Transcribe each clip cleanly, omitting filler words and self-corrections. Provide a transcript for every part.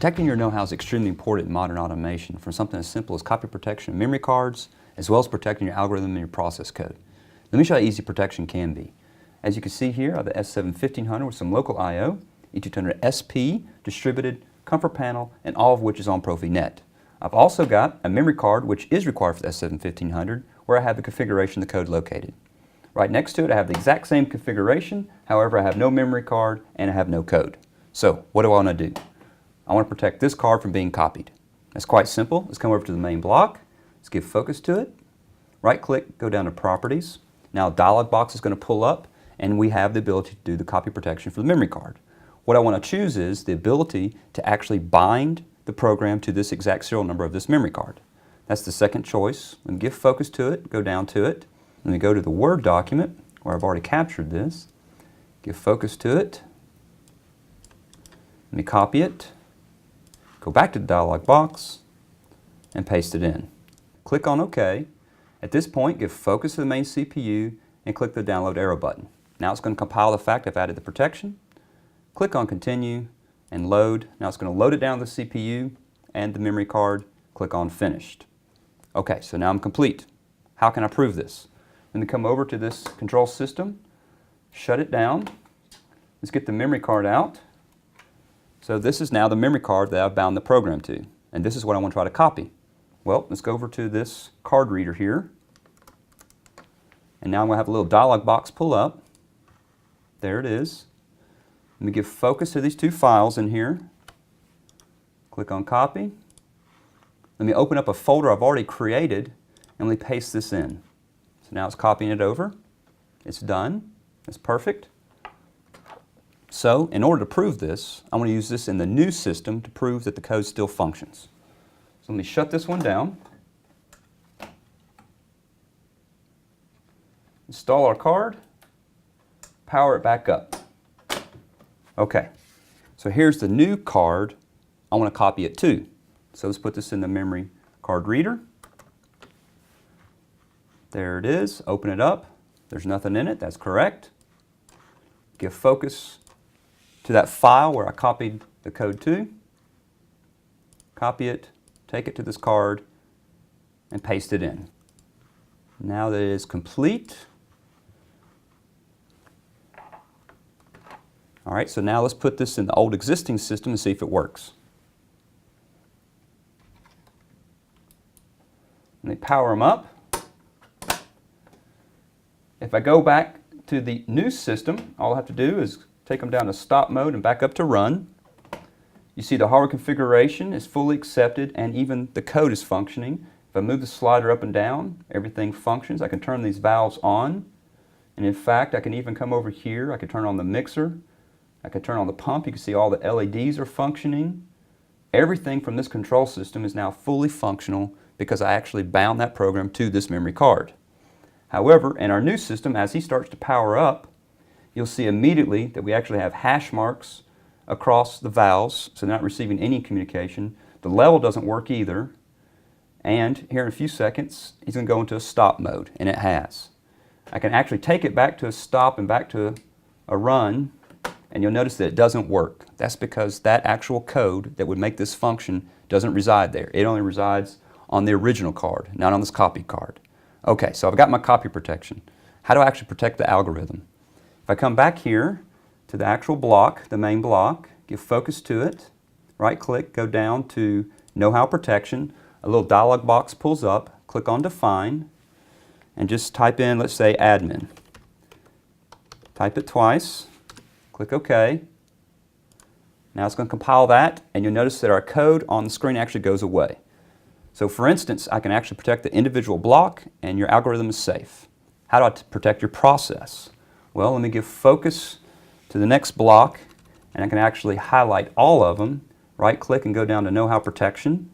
Protecting your know-how is extremely important in modern automation, from something as simple as copy protection of memory cards, as well as protecting your algorithm and your process code. Let me show you how easy protection can be. As you can see here, I have the S7-1500 with some local I/O, E200 SP, distributed, comfort panel, and all of which is on Profinet. I've also got a memory card which is required for the S7-1500, where I have the configuration of the code located. Right next to it I have the exact same configuration, however I have no memory card and I have no code. So what do I want to do? I want to protect this card from being copied. That's quite simple. Let's come over to the main block. Let's give focus to it. Right click, go down to Properties. Now a dialog box is going to pull up and we have the ability to do the copy protection for the memory card. What I want to choose is the ability to actually bind the program to this exact serial number of this memory card. That's the second choice. Let me give focus to it, go down to it. Let me go to the Word document where I've already captured this. Give focus to it. Let me copy it. Go back to the dialog box and paste it in. Click on OK. At this point, give focus to the main CPU and click the download arrow button. Now it's going to compile the fact I've added the protection. Click on continue and load. Now it's going to load it down to the CPU and the memory card. Click on finished. Okay, so now I'm complete. How can I prove this? Let me come over to this control system, shut it down. Let's get the memory card out. So this is now the memory card that I've bound the program to, and this is what I want to try to copy. Well, let's go over to this card reader here, and now I'm going to have a little dialog box pull up. There it is. Let me give focus to these two files in here. Click on copy. Let me open up a folder I've already created and let me paste this in. So now it's copying it over. It's done. It's perfect. So, in order to prove this, I want to use this in the new system to prove that the code still functions. So let me shut this one down. Install our card. Power it back up. Okay, so here's the new card I want to copy it to. So let's put this in the memory card reader. There it is. Open it up. There's nothing in it. That's correct. Give focus to that file where I copied the code to. Copy it, take it to this card, and paste it in. Now that it is complete. All right, so now let's put this in the old existing system and see if it works. Let me power them up. If I go back to the new system, all I have to do is take them down to stop mode and back up to run. You see the hardware configuration is fully accepted and even the code is functioning. If I move the slider up and down, everything functions. I can turn these valves on. And in fact, I can even come over here. I can turn on the mixer. I can turn on the pump. You can see all the LEDs are functioning. Everything from this control system is now fully functional because I actually bound that program to this memory card. However, in our new system, as he starts to power up, you'll see immediately that we actually have hash marks across the valves, so they're not receiving any communication. The level doesn't work either. And here in a few seconds, he's going to go into a stop mode, and it has. I can actually take it back to a stop and back to a run, and you'll notice that it doesn't work. That's because that actual code that would make this function doesn't reside there. It only resides on the original card, not on this copied card. Okay, so I've got my copy protection. How do I actually protect the algorithm? If I come back here to the actual block, the main block, give focus to it, right click, go down to Know-How Protection, a little dialog box pulls up, click on Define, and just type in, let's say, admin. Type it twice, click OK. Now it's going to compile that, and you'll notice that our code on the screen actually goes away. So for instance, I can actually protect the individual block, and your algorithm is safe. How do I protect your process? Well, let me give focus to the next block, and I can actually highlight all of them. right click and go down to Know-How Protection.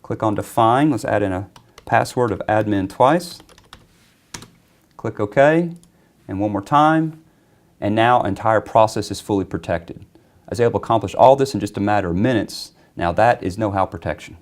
Click on Define. Let's add in a password of admin twice. Click OK, and one more time, and now entire process is fully protected. I was able to accomplish all this in just a matter of minutes. Now that is know-how protection.